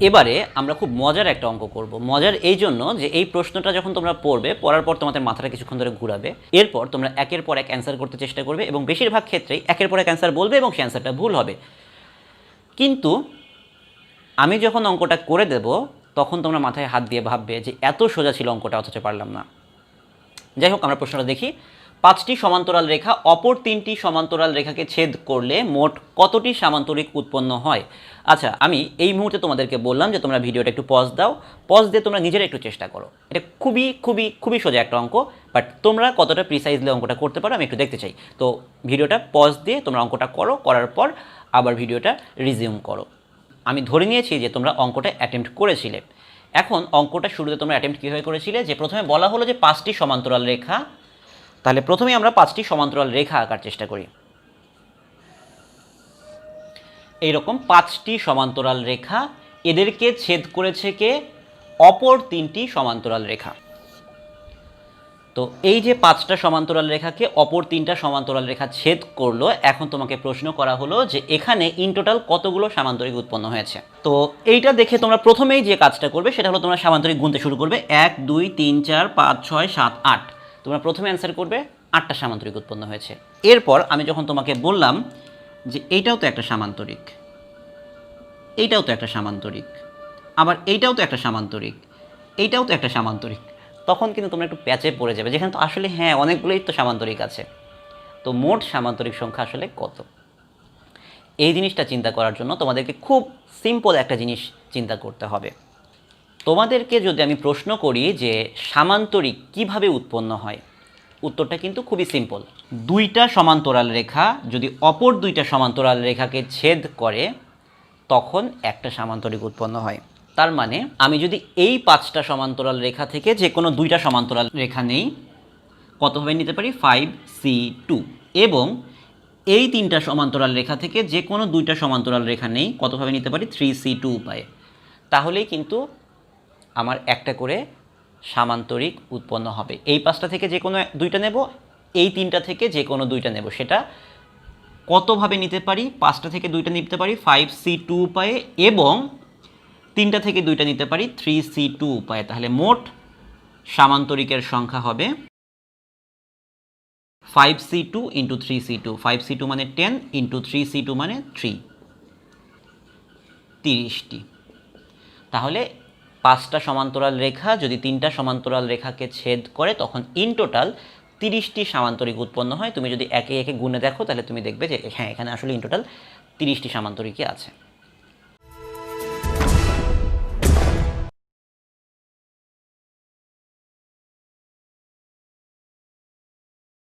এবারে আমরা খুব মজার একটা অঙ্ক করব। মজার এই জন্য যে এই প্রশ্নটা যখন তোমরা পড়বে, পড়ার পর তোমাদের মাথাটা কিছুক্ষণ ধরে ঘুরাবে, এরপর তোমরা একের পর এক অ্যান্সার করতে চেষ্টা করবে এবং বেশিরভাগ ক্ষেত্রেই একের পর এক অ্যান্সার বলবে এবং সেই অ্যান্সারটা ভুল হবে। কিন্তু আমি যখন অঙ্কটা করে দেব তখন তোমরা মাথায় হাত দিয়ে ভাববে যে এত সোজা ছিল অঙ্কটা, অথচ পারলাম না। যাই হোক, আমরা প্রশ্নটা দেখি। 5টি সমান্তরাল রেখা অপর 3টি সমান্তরাল রেখাকে ছেদ করলে মোট কতটি সামান্তরিক উৎপন্ন হয়? আচ্ছা, আমি এই মুহূর্তে তোমাদেরকে বললাম যে তোমরা ভিডিওটা একটু পজ দাও, পজ দিয়ে তোমরা নিজেরা একটু চেষ্টা করো। এটা খুবই খুবই খুবই সোজা একটা অঙ্ক, বাট তোমরা কতটা প্রিসাইজলি অঙ্কটা করতে পারো আমি একটু দেখতে চাই। তো ভিডিওটা পজ দিয়ে তোমরা অঙ্কটা করো, করার পর আবার ভিডিওটা রিজিউম করো। আমি ধরে নিয়েছি যে তোমরা অঙ্কটা অ্যাটেম্প্ট করেছিলে। এখন অঙ্কটা শুরুতে তোমরা অ্যাটেম্প্ট কীভাবে করেছিলে, যে প্রথমে বলা হলো যে 5টি সমান্তরাল রেখা, তাহলে প্রথমেই আমরা 5টি সমান্তরাল রেখা আঁকার চেষ্টা করি। এইরকম 5টি সমান্তরাল রেখা, এদেরকে ছেদ করেছে কে? অপর 3টি সমান্তরাল রেখা। তো এই যে 5টা সমান্তরাল রেখাকে অপর 3টা সমান্তরাল রেখা ছেদ করলো, এখন তোমাকে প্রশ্ন করা হলো যে এখানে ইন টোটাল কতগুলো সামান্তরিক উৎপন্ন হয়েছে। তো এইটা দেখে তোমরা প্রথমেই যে কাজটা করবে সেটা হলো তোমরা সামান্তরিক গুনতে শুরু করবে। 1 2 3 4 5 6 7 8। তোমরা প্রথমে অ্যান্সার করবে 8টা সামান্তরিক উৎপন্ন হয়েছে। এরপর আমি যখন তোমাকে বললাম যে এইটাও তো একটা সামান্তরিক, এইটাও তো একটা সামান্তরিক, আবার এইটাও তো একটা সামান্তরিক, এইটাও তো একটা সামান্তরিক, তখন কিন্তু তোমরা একটু প্যাচে পড়ে যাবে, যেখানে তো আসলে হ্যাঁ অনেকগুলোই তো সামান্তরিক আছে। তো মোট সামান্তরিক সংখ্যা আসলে কত? এই জিনিসটা চিন্তা করার জন্য তোমাদেরকে খুব সিম্পল একটা জিনিস চিন্তা করতে হবে। তোমাদেরকে যদি আমি প্রশ্ন করি যে সামান্তরিক কিভাবে উৎপন্ন হয়, উত্তরটা কিন্তু খুবই সিম্পল। 2টা সমান্তরাল রেখা যদি অপর 2টা সমান্তরাল রেখাকে ছেদ করে তখন একটা সামান্তরিক উৎপন্ন হয়। তার মানে আমি যদি এই 5টা সমান্তরাল রেখা থেকে যে কোনো 2টা সমান্তরাল রেখা নেই, কতভাবে নিতে পারি? 5C2। এবং এই 3টা সমান্তরাল রেখা থেকে যে কোনো 2টা সমান্তরাল রেখা নেই, কতভাবে নিতে পারি? 3C2 উপায়ে। তাহলেই কিন্তু আমার একটা করে সামান্তরিক উৎপন্ন হবে। এই 5টা থেকে যে কোনো 2টা নেব, এই 3টা থেকে যে কোনো 2টা নেব। সেটা কতভাবে নিতে পারি? 5টা থেকে 2টা নিতে পারি 5C2 উপায়ে, এবং 3টা থেকে 2টা নিতে পারি 3C2 উপায়ে। তাহলে মোট সামান্তরিকের সংখ্যা হবে 5C2 ইন্টু 3C2। 5C2 মানে 10 ইন্টু 3C2 মানে 3, 30টি। তাহলে 5টা সমান্তরাল রেখা যদি 3টা সমান্তরাল রেখাকে ছেদ করে তখন ইন টোটাল 30টি সামান্তরিক উৎপন্ন হয়। তুমি যদি একে একে গুণে দেখো তাহলে তুমি দেখবে যে হ্যাঁ এখানে আসলে ইন টোটাল 30টি সামান্তরিকই আছে।